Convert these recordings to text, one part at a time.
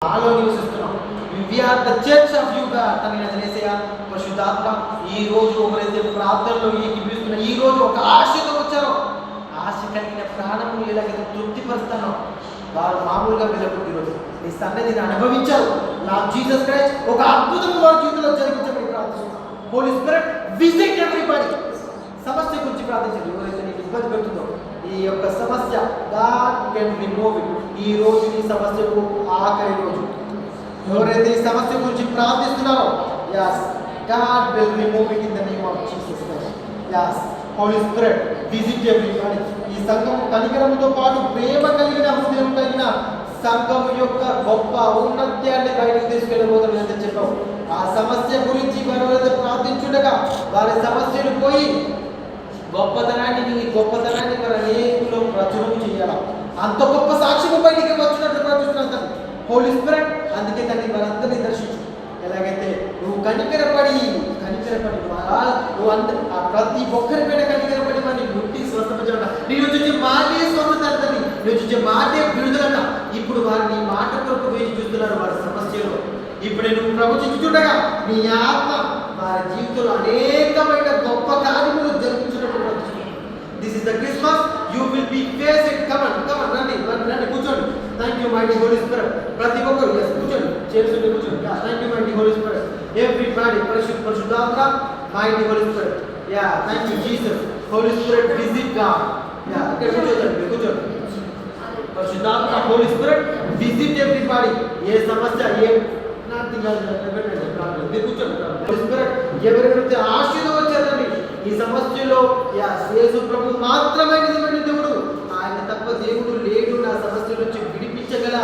మాలో నివసిస్తున్నాం. We are the church of you God. తన యేసయ్య పరిశుద్ధాత్మ ఈ రోజు ఎవరైతే ప్రార్థనలో ఏకీపిస్తున్న ఈ రోజు ఒక ఆశతో వచ్చారో, ఆశ కలిగిన ప్రాణము ఎలాగైతే తృప్తిపరుస్తానో వారు మామూలుగా వెళ్ళకుండా ఈరోజు నీ సన్నిధిని అనుభవించారు. నా జీసస్ క్రైస్ట్ ఒక అద్భుతం వారి జీవితంలో జరిగించమని ప్రార్థిస్తున్నాం. Holy Spirit visit everybody. సమస్య గురించి ప్రార్థించండి. ఎవరైతే నీకు ఇబ్బంది పెడుతుందో ఈ యొక్క సమస్య గాడ్ కెన్ రిమూవ్ ఇట్. ఈ రోజు నీ సమస్యకు ఆఖరి రోజు. ఎవరైతే ఈ సమస్య గురించి ప్రార్థిస్తున్నారో, yes, God will remove it in the name of Jesus Christ. Yes, Holy Spirit visit everybody. ఈ సంఘం కనికరముతో పాటు ప్రేమ కలిగిన హృదయం కలిగిన సంఘం యొక్క గొప్ప ఔన్నత్యాన్ని బయటకు తీసుకెళ్ళబోతున్నది చెప్పావు. ఆ సమస్య గురించి ఎవరైతే ప్రార్థించుండగా వారి సమస్యలు పోయి గొప్పతనాన్ని మరి అనేకులో ప్రచురణ చేయాలి. అంత గొప్ప సాక్ష్యము బయటికి వచ్చినట్లు ప్రార్థిస్తున్నాను. హోలీ స్పిరిట్ అందుకే దాన్ని వారందరినీ దర్శించు. ఎలాగైతే నువ్వు కనికరపడి ప్రతి ఒక్కరి పైన కనికరపడి మరి ముట్టి స్వస్థపరచట, నేను చూసే మాటే స్వస్థతని, నేను చూసే మాటే విడుదలట. ఇప్పుడు వారు నీ మాట కొరకు వేచి చూస్తున్నారు వారి సమస్యలో. ఇప్పుడు నువ్వు ప్రవచించుండగా నీ ఆత్మ వారి జీవితంలో అనేకమైన గొప్ప కార్యములు జరిపించినట్టు ప్రవచిస్తున్నాను. This is the Christmas. You will be faced. Come on రండి కూర్చోండి. Thank you mighty Holy Spirit. ప్రతి ఒక్కరు కూర్చోండి, చేస్తుంటే కూర్చోండి. Thank you mighty Holy Spirit. Everybody పరిశుద్ధాత్మ mighty Holy Spirit. Yeah thank you Jesus. Holy Spirit visit God. Yeah ఇక్కడ కూర్చోండి. పరిశుద్ధాత్మ హోలీ స్పిరిట్ విజిట్ ఎవ్రీబడి. ఏ సమస్య ఎవరైతే ఆశతో వచ్చారండి ఈ సమస్యలో, యేసు ప్రభు మాత్రమే నిజమైన దేవుడు. ఆయన తప్ప దేవుడు లేడు. నా సమస్య నుంచి విడిపించగల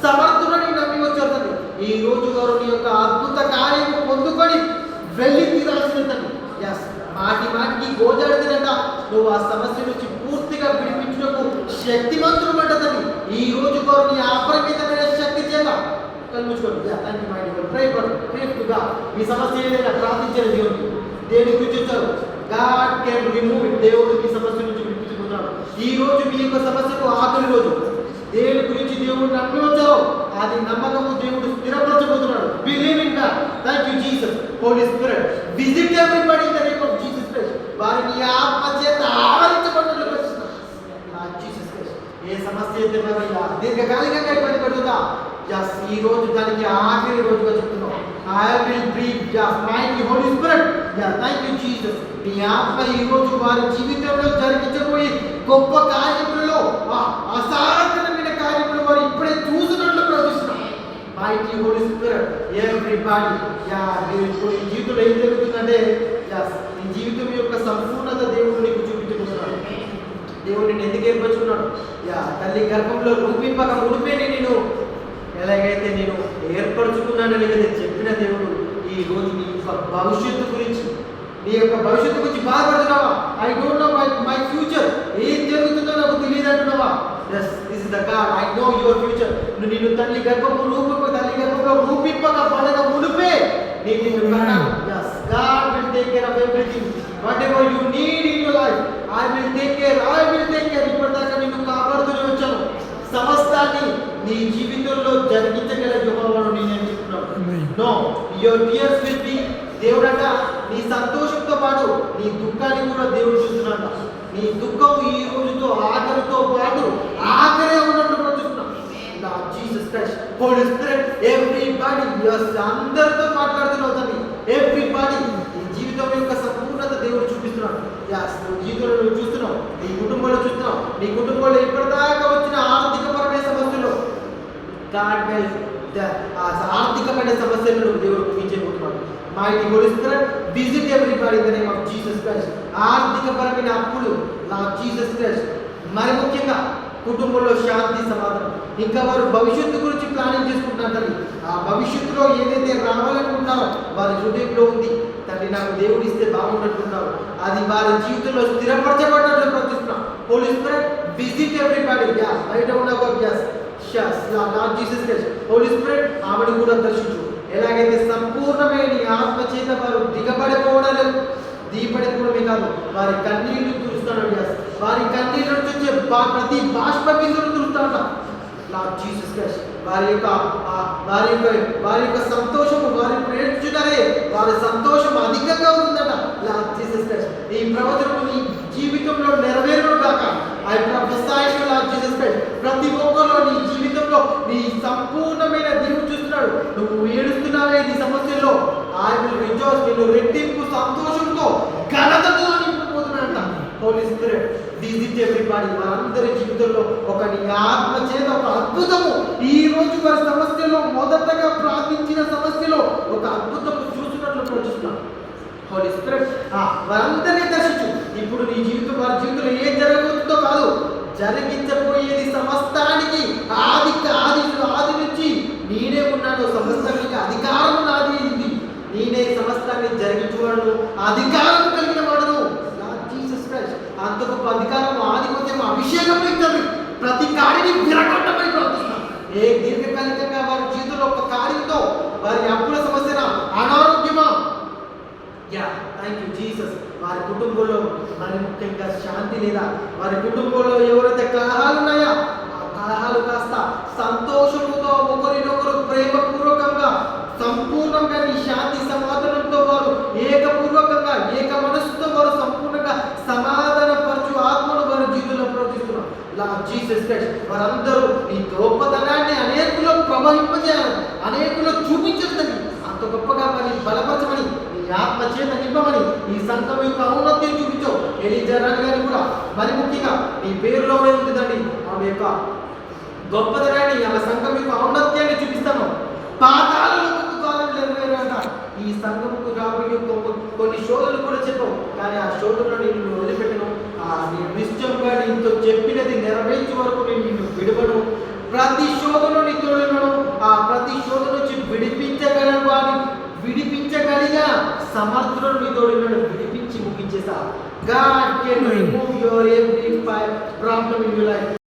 సమర్థుడని నమ్మి వచ్చారండి. ఈ రోజు వారు నీ యొక్క అద్భుత కార్యము పొందుకొని వెళ్ళి తీరాల్సిందండి. మాటికి గోజాడినట నువ్వు ఆ సమస్య నుంచి పూర్తిగా విడిపించుటకు శక్తిమంతుడు పడ్డదని ఈ రోజు వారు నీ అపరిమితమైన శక్తి చేత మీ సమస్య ఏదైనా ప్రార్థించిన దేవుని గురించి వచ్చారు. God can remove it. దేవుడు మీ సమస్య నుంచి విడిపించుకున్నాడు. ఈ రోజు మీ యొక్క సమస్యకు ఆఖరి రోజు. దేవుని గురించి దేవుడు నమ్మి వచ్చారో అది నమ్మకము దేవుడు స్థిరపరచబోతున్నాడు. Believe in God. Thank you Jesus. Holy Spirit visit everybody in the name of Jesus Christ. వారిని ఆత్మ చేత ఆవరించబడినట్లు పరిస్థితున్నారు. జీసస్ క్రైస్ట్ ఏ సమస్య అయితే మరి దీర్ఘకాలికంగా ఇబ్బంది పడుతుందా, ఈ రోజు దానికి ఆఖరి రోజుగా చెప్తున్నాం. I will breathe mighty Holy Spirit. Thank you Jesus. నీ ఆత్మ ఈ రోజు వారి జీవితంలో జరిగించబోయే గొప్ప కార్యములలో అసాధారణమైన కార్యములు వారు ఇప్పుడే చూసినట్లు ప్రవర్తిస్తున్నాం. Mighty Holy Spirit everybody. ఇప్పుడు ఈ జీవితంలో ఏం జరుగుతుందంటే ఈ జీవితం యొక్క సంపూర్ణత దేవుడు నీకు చూపించబోతున్నాడు. దేవుడు నేను ఎందుకు ఏర్పరచుకున్నాడు? తల్లి గర్భంలో రూపింపక మునిపేని నేను ఎలాగైతే నేను ఏర్పరచుకున్నానని చెప్పిన దేవుడు ఈ రోజు నీ యొక్క భవిష్యత్తు గురించి బాధపడుతున్నావా? I don't know my future, ఏం జరుగుతుందో నాకు తెలియదు అంటున్నావా? This is the God. I know your future. నిన్ను తల్లి గర్భంలో రూపింపక పడక మునిపే నేను నిన్ను కన్నాను. God will take care of everything. Whatever you need in your life, I will take care. ఇప్పటిదాకా నిన్ను కాపాడుతూనే వచ్చాను. సమస్తాన్ని నీ జీవితంలో జరిగించగల యెహోవాను నేను చెప్తున్నాను. No your tears will be. దేవుడంట నీ సంతోషంతో పాటు నీ దుఃఖాన్ని కూడా దేవుడు చూస్తున్నాడు. నీ దుఃఖం ఈ రోజుతో ఆఖరితో పాటు ఆఖరే ఉన్నట్లు చూస్తున్నాం. Jesus Christ Holy Spirit everybody. అందరితో మాట్లాడుతున్నావు తల్లి. ఎవ్రీబడి ఈ జీవితం యొక్క సంపూర్ణత దేవుడు చూపిస్తున్నాడు. జీవితంలో నువ్వు చూస్తున్నావు, నీ కుటుంబంలో చూస్తున్నావు. నీ కుటుంబంలో ఇప్పటిదాకా వచ్చిన ఆర్థికపరమైన సమస్యలు ఆర్థికమైన సమస్యలను దేవుడు ముగించబోతున్నాడు. Mighty Holy Spirit visit everybody in the name of Jesus Christ. ఆర్థికపరమైన అప్పులు నా జీసస్ క్రైస్ట్. మరి ముఖ్యంగా కుటుంబంలో శాంతి సమాధానం. ఇంకా వారు భవిష్యత్తు గురించి ప్లానింగ్ చేసుకుంటున్నారు తల్లి. ఆ భవిష్యత్తులో ఏదైతే రావాలనుకుంటున్నారో వారి హృదయంలో ఉంది తండ్రి. నాకు దేవుడు ఇస్తే బాగుంటున్నారు. అది వారి జీవితంలో స్థిరపరచబడినట్లు ప్రవర్తిస్తున్నాం. Holy Spirit visit everybody. బయట ఉన్న Lord Jesus Christ Holy Spirit ఆమెను కూడా దర్శించు. ఎలాగైతే సంపూర్ణమైన ఆత్మ చేత వారు దిగబడిపోవడం దీపడిపోవడమే కాదు, వారి కన్నీళ్లు తుడుస్తాడు. వారి కన్నీళ్ళ నుంచి వచ్చే ప్రతి బాష్ప బిందువులు తుడుస్తాడ. లార్డ్ జీసస్ క్రైస్ట్ వారి యొక్క సంతోషము వారి నేర్చున్నారే వారి సంతోషం అధికంగా ఉంటుందట. లార్డ్ జీసస్ క్రైస్ట్ ఈ ప్రవచనము నీ జీవితంలో నెరవేరును కాక. I prophesy to lord Jesus Christ ప్రతి ఒక్కరు నీ జీవితంలో నీ సంపూర్ణమైన దేవుడు చూస్తున్నాడు. నువ్వు ఏడుస్తున్నావే నీ సమస్యల్లో, ఐ విల్ రిజాయిస్, నేను రెట్టింపు సంతోషంతో ఘనతతో నింపుకుపోతున్నాడంట. Holy Spirit visit everybody. వారందరి జీవితంలో ఒక నీ ఆత్మ చేత ఒక అద్భుతము ఈ రోజు వారి సమస్యలో మొదటగా ప్రార్థించిన సమస్యలో ఒక అద్భుతము చూసినట్లు ప్రచుస్తున్నాం. హోలీ స్పిరిట్ వారందరినీ దర్శించు. ఇప్పుడు నీ జీవితం వారి జీవితంలో ఏం జరగబోతుందో కాదు, జరిగించబోయేది సమస్తానికి ఆది నుంచి నేనే ఉన్నాను. సమస్తానికి అధికారం నాది ఉంది. నేనే సమస్తాన్ని జరిగించేవాడు, అధికారం కలిగిన వాడును. జీసస్ క్రైస్ట్ అంత గొప్ప అధికారం ఆధిపత్యం అభిషేకం ఇస్తుంది. ప్రతి కాడిని విరగొట్టమని ప్రవర్తిస్తున్నాం. ఏ దీర్ఘకాలికంగా వారి జీవితంలో ఒక కార్యంతో వారి అప్పుల సమస్యన అనారోగ్యమా, థ్యాంక్ యూ జీసస్. వారి కుటుంబంలో మరి ముఖ్యంగా శాంతి లేదా, వారి కుటుంబంలో ఎవరైతే కలహాలు ఉన్నాయా ఆ కలహాలు కాస్త సంతోషముతో ఒకరినొకరు ప్రేమపూర్వకంగా సంపూర్ణంగా నీ శాంతి సమాధానంతో వారు ఏకపూర్వకంగా ఏక మనస్సుతో వారు సంపూర్ణంగా సమాధానపరచు ఆత్మను వారి జీవితంలో ప్రవర్తిస్తున్నారు. లార్డ్ జీసస్ క్రైస్ట్ వారందరూ నీ గొప్పతనాన్ని అనేకులో ప్రవహింపజేయాలని, అనేకులో చూపించదని, అంత గొప్పగా మరి బలపరచమని, నీ ఆత్మ చేత నింపమని, ఈ సంఘం యొక్క ఔన్నత్యం చూపించు. ఎలీజా రాణి గారిని కూడా మరి ముఖ్యంగా నీ పేరులోనే ఉంటుందండి ఆమె యొక్క గొప్పతనాన్ని, ఆమె సంఘం యొక్క ఔన్నత్యాన్ని చూపిస్తాను. పాతాళంలో నెరవేరంట. ఈ సంఘముకు రాబోయే కొన్ని శోధనలు కూడా చెప్పవు, కానీ ఆ శోధనలో నేను వదిలిపెట్టను. నేను నిశ్చయంగా నీతో చెప్పినది నెరవేర్చే వరకు నేను నిన్ను విడవను. ప్రతి శోధనలో నీ తోడున్నాను. ఆ ప్రతి శోధన నుంచి విడిపించగలిగా సమర్థులను నీ తోడున్నాడు. విడిపించి ముగించేసా. God can remove your every problem in your life.